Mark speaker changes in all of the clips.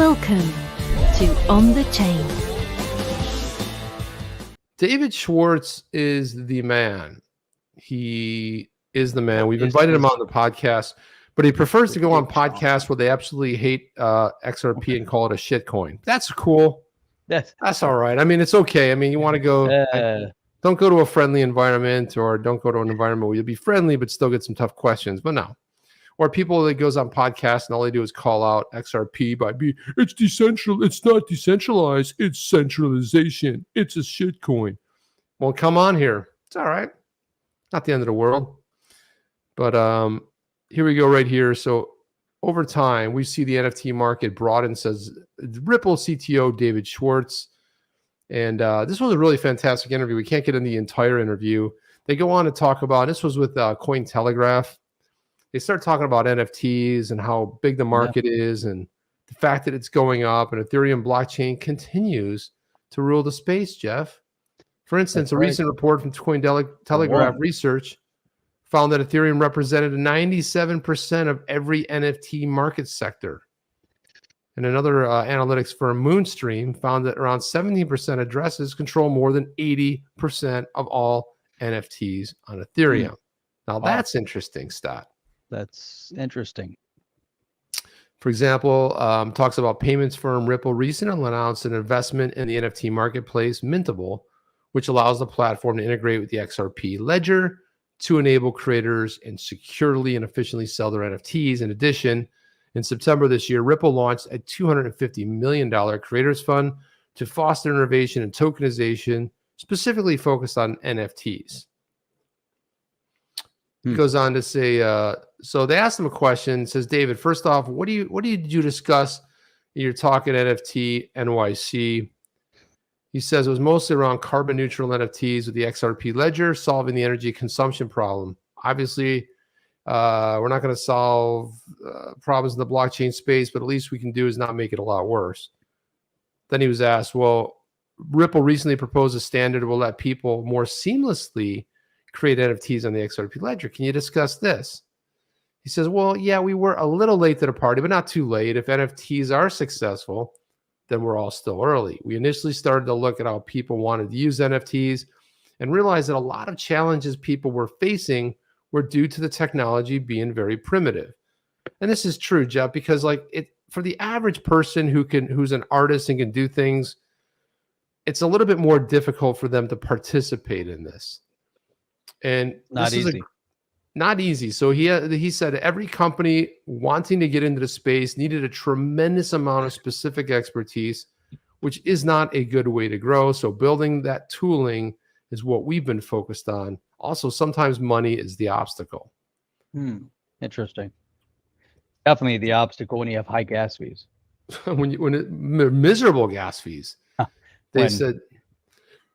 Speaker 1: Welcome to On the Chain.
Speaker 2: David Schwartz is the man. He is the man. We've invited him on the podcast, but he prefers to go on podcasts where they absolutely hate XRP and call it a shit coin. That's cool. That's all right. I mean, it's okay. I mean, you want to go, don't go to a friendly environment, or don't go to an environment where you'll be friendly, but still get some tough questions. But no. Or people that goes on podcasts and all they do is call out XRP by it's decentral. It's not decentralized. It's centralization. It's a shit coin. Well, come on here. It's all right. Not the end of the world. But here we go right here. So over time, we see the NFT market broaden, says Ripple CTO David Schwartz. And this was a really fantastic interview. We can't get in the entire interview. They go on to talk about, this was with Cointelegraph. They start talking about NFTs and how big the market is, and the fact that it's going up, and Ethereum blockchain continues to rule the space, Jeff. For instance, recent report from Cointelegraph Research found that Ethereum represented 97% of every NFT market sector. And another analytics firm, Moonstream, found that around 17% addresses control more than 80% of all NFTs on Ethereum. Now, that's interesting stat.
Speaker 3: That's interesting.
Speaker 2: For example, talks about payments firm Ripple recently announced an investment in the NFT marketplace Mintable, which allows the platform to integrate with the XRP ledger to enable creators and securely and efficiently sell their NFTs. In addition, in September this year, Ripple launched a $250 million creators fund to foster innovation and tokenization, specifically focused on NFTs. He goes on to say, so they asked him a question. Says, David, first off, what did you discuss in your talk at NFT NYC? He says it was mostly around carbon neutral NFTs with the XRP ledger, solving the energy consumption problem. Obviously, we're not going to solve problems in the blockchain space, but at least we can do is not make it a lot worse. Then he was asked, well, Ripple recently proposed a standard that will let people more seamlessly create NFTs on the XRP ledger. Can you discuss this? He says, well, yeah, we were a little late to the party, but not too late. If NFTs are successful, then we're all still early. We initially started to look at how people wanted to use NFTs and realized that a lot of challenges people were facing were due to the technology being very primitive. And this is true, Jeff, because for the average person who's an artist and can do things, it's a little bit more difficult for them to participate in this. And
Speaker 3: not easy.
Speaker 2: Not easy. So he said every company wanting to get into the space needed a tremendous amount of specific expertise, which is not a good way to grow. So building that tooling is what we've been focused on. Also, sometimes money is the obstacle.
Speaker 3: Interesting. Definitely the obstacle when you have high gas fees.
Speaker 2: Miserable gas fees. They said.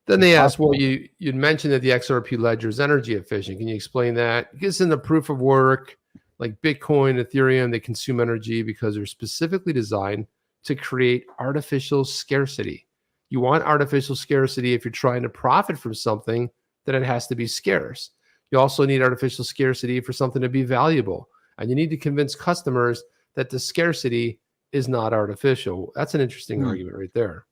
Speaker 2: Then they asked, well, you'd mentioned that the XRP ledger is energy efficient. Can you explain that? Because in the proof of work, like Bitcoin, Ethereum, they consume energy because they're specifically designed to create artificial scarcity. You want artificial scarcity if you're trying to profit from something, then it has to be scarce. You also need artificial scarcity for something to be valuable. And you need to convince customers that the scarcity is not artificial. That's an interesting argument right there.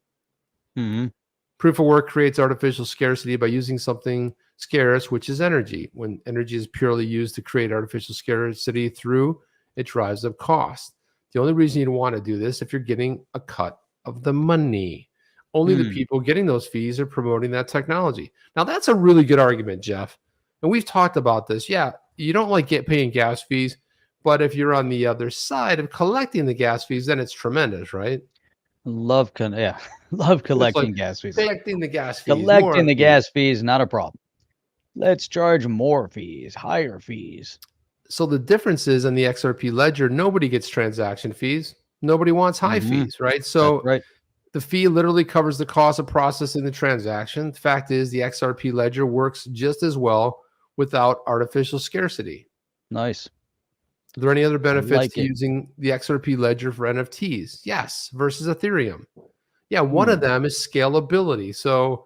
Speaker 2: Proof of work creates artificial scarcity by using something scarce, which is energy. When energy is purely used to create artificial scarcity it drives up cost. The only reason you'd want to do this if you're getting a cut of the money. Only the people getting those fees are promoting that technology. Now, that's a really good argument, Jeff. And we've talked about this. Yeah, you don't like paying gas fees, but if you're on the other side of collecting the gas fees, then it's tremendous, right?
Speaker 3: Love collecting gas fees.
Speaker 2: Collecting the gas fees.
Speaker 3: Collecting the gas fees, not a problem. Let's charge more fees, higher fees.
Speaker 2: So the difference is in the XRP ledger, nobody gets transaction fees. Nobody wants high fees, right? So the fee literally covers the cost of processing the transaction. The fact is the XRP ledger works just as well without artificial scarcity.
Speaker 3: Nice.
Speaker 2: Are there any other benefits to using the XRP ledger for NFTs? Yes, versus Ethereum. Yeah, one of them is scalability. So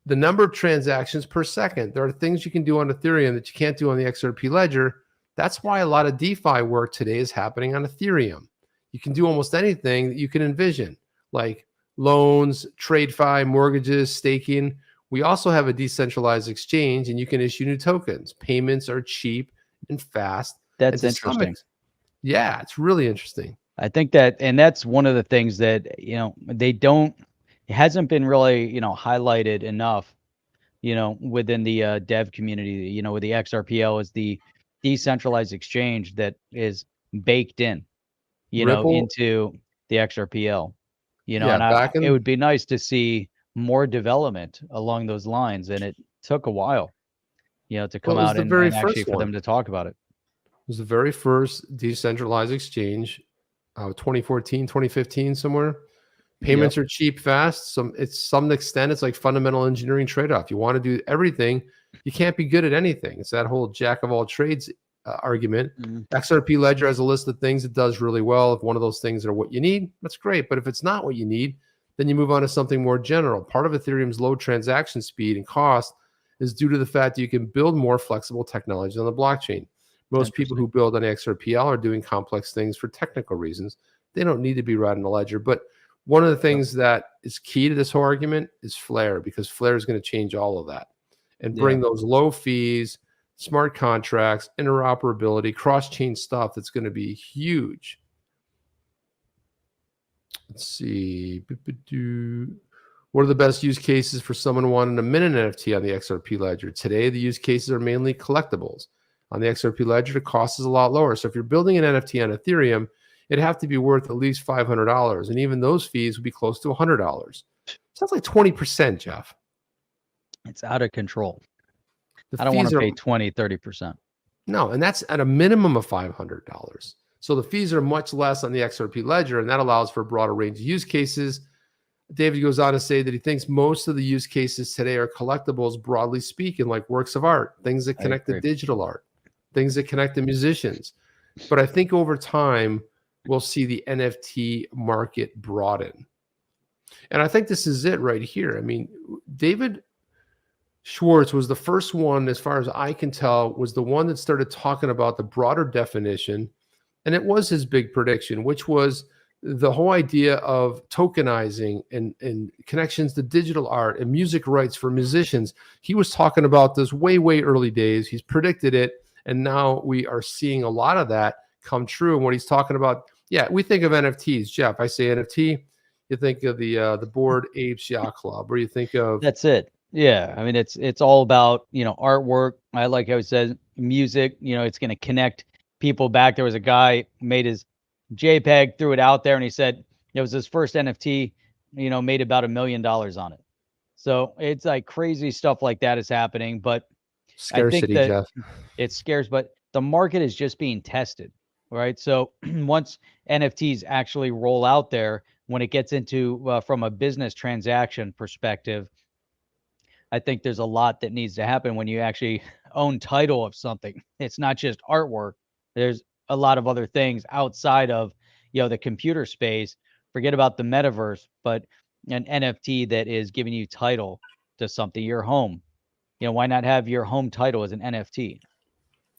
Speaker 2: the number of transactions per second. There are things you can do on Ethereum that you can't do on the XRP ledger. That's why a lot of DeFi work today is happening on Ethereum. you can do almost anything that you can envision, like loans, TradeFi, mortgages, staking. We also have a decentralized exchange, and you can issue new tokens. Payments are cheap and fast.
Speaker 3: That's interesting.
Speaker 2: Yeah, it's really interesting.
Speaker 3: I think that, and that's one of the things that, it hasn't been really, highlighted enough, within the dev community, with the XRPL is the decentralized exchange that is baked in,
Speaker 2: Ripple,
Speaker 3: into the XRPL,
Speaker 2: yeah,
Speaker 3: and it would be nice to see more development along those lines. And it took a while, to come out and actually for them to talk about it.
Speaker 2: It was the very first decentralized exchange, 2014, 2015, somewhere. Payments are cheap, fast. Some extent, it's like fundamental engineering trade-off. You want to do everything. You can't be good at anything. It's that whole jack of all trades argument. XRP Ledger has a list of things it does really well. If one of those things are what you need, that's great. But if it's not what you need, then you move on to something more general. Part of Ethereum's low transaction speed and cost is due to the fact that you can build more flexible technology on the blockchain. Most people who build on XRPL are doing complex things for technical reasons. They don't need to be writing a ledger. But one of the things that is key to this whole argument is Flare, because Flare is going to change all of that and bring those low fees, smart contracts, interoperability, cross-chain stuff that's going to be huge. Let's see. What are the best use cases for someone wanting to mint an NFT on the XRP Ledger? Today, the use cases are mainly collectibles. On the XRP Ledger, the cost is a lot lower. So if you're building an NFT on Ethereum, it'd have to be worth at least $500. And even those fees would be close to $100. Sounds like 20%, Jeff.
Speaker 3: It's out of control. I don't want to pay 20, 30%.
Speaker 2: No, and that's at a minimum of $500. So the fees are much less on the XRP Ledger, and that allows for a broader range of use cases. David goes on to say that he thinks most of the use cases today are collectibles, broadly speaking, like works of art, things that connect to digital art, things that connect to musicians. But I think over time, we'll see the NFT market broaden. And I think this is it right here. I mean, David Schwartz was the first one, as far as I can tell, was the one that started talking about the broader definition. And it was his big prediction, which was the whole idea of tokenizing and connections to digital art and music rights for musicians. He was talking about this way, way early days. He's predicted it. And now we are seeing a lot of that come true. And what he's talking about, we think of NFTs. Jeff, I say NFT, you think of the Bored Apes Yacht Club, or you think of...
Speaker 3: That's it. Yeah. I mean, it's all about, artwork. I like how it says music, it's going to connect people back. There was a guy made his JPEG, threw it out there, and he said it was his first NFT, made about $1 million on it. So it's like crazy stuff like that is happening. But
Speaker 2: scarcity,
Speaker 3: I think that
Speaker 2: Jeff.
Speaker 3: It's scarce, but the market is just being tested, right? So once NFTs actually roll out there, when it gets into from a business transaction perspective, I think there's a lot that needs to happen when you actually own title of something. It's not just artwork. There's a lot of other things outside of, the computer space. Forget about the metaverse, but an NFT that is giving you title to something, your home. Why not have your home title as an NFT?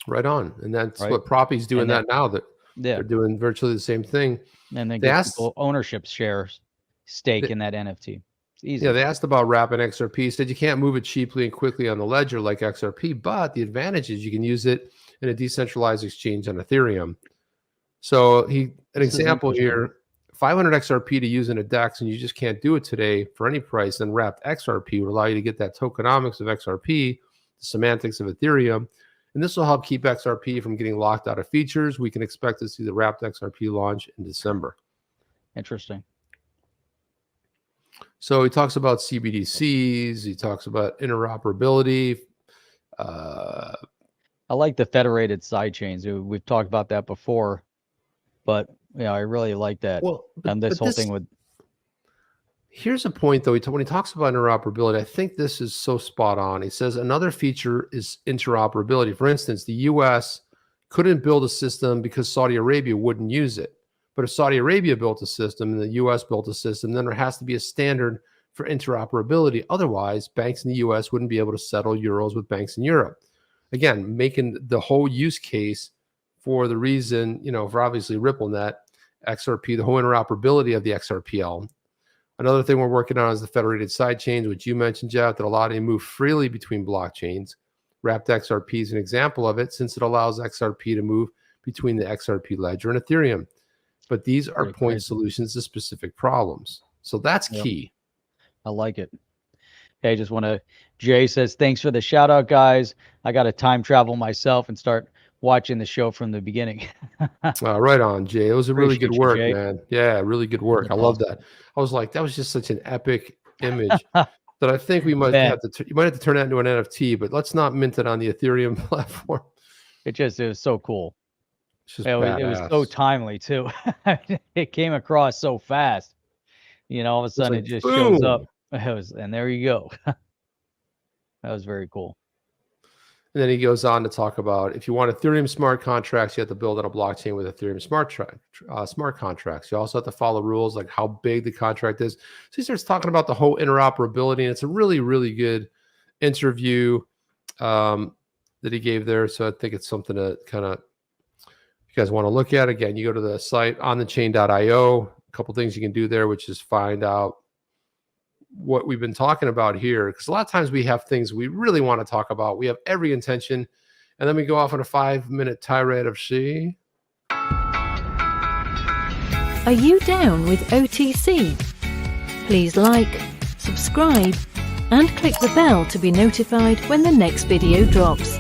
Speaker 2: Right on. And that's what Propy's doing that now. They're doing virtually the same thing.
Speaker 3: And then give people ownership shares stake in that NFT. It's easy.
Speaker 2: Yeah, they asked about wrapping XRP. Said you can't move it cheaply and quickly on the ledger like XRP, but the advantage is you can use it in a decentralized exchange on Ethereum. So an example here, 500 XRP to use in a DEX, and you just can't do it today for any price. Then wrapped XRP would allow you to get that tokenomics of XRP, the semantics of Ethereum, and this will help keep XRP from getting locked out of features. We can expect to see the wrapped XRP launch in December.
Speaker 3: Interesting.
Speaker 2: So he talks about CBDCs. He talks about interoperability.
Speaker 3: I like the federated sidechains. We've talked about that before, but I really like that.
Speaker 2: Well,
Speaker 3: and this whole thing with.
Speaker 2: Here's a point, though. When he talks about interoperability, I think this is so spot on. He says another feature is interoperability. For instance, the U.S. couldn't build a system because Saudi Arabia wouldn't use it. But if Saudi Arabia built a system and the U.S. built a system, then there has to be a standard for interoperability. Otherwise, banks in the U.S. wouldn't be able to settle euros with banks in Europe. Again, making the whole use case for the reason, for obviously RippleNet XRP, the whole interoperability of the XRPL. Another thing we're working on is the federated sidechains, which you mentioned, Jeff, that allow you to move freely between blockchains. Wrapped XRP is an example of it, since it allows XRP to move between the XRP ledger and Ethereum. But these are point solutions to specific problems. So that's key.
Speaker 3: I like it. Hey, I just want to, Jay says, thanks for the shout out, guys. I got to time travel myself and start watching the show from the beginning.
Speaker 2: Right on, Jay. It was a really good work,
Speaker 3: Jay.
Speaker 2: man. Yeah, really good work. I love that. I was like, that was just such an epic image that I think we might have to, you might have to turn that into an NFT, but let's not mint it on the Ethereum platform.
Speaker 3: It was so cool.
Speaker 2: It
Speaker 3: was so timely too. It came across so fast. You know, all of a sudden it just shows up. And there you go. That was very cool.
Speaker 2: And then he goes on to talk about, if you want Ethereum smart contracts, you have to build on a blockchain with Ethereum smart contracts. You also have to follow rules like how big the contract is. So he starts talking about the whole interoperability, and it's a really, really good interview that he gave there. So I think it's something to kind of, if you guys want to look at. Again, you go to the site onthechain.io. A couple things you can do there, which is find out what we've been talking about here, because a lot of times we have things we really want to talk about. We have every intention, and then we go off on a 5-minute tirade of C.
Speaker 1: Are you down with OTC? Please like, subscribe, and click the bell to be notified when the next video drops.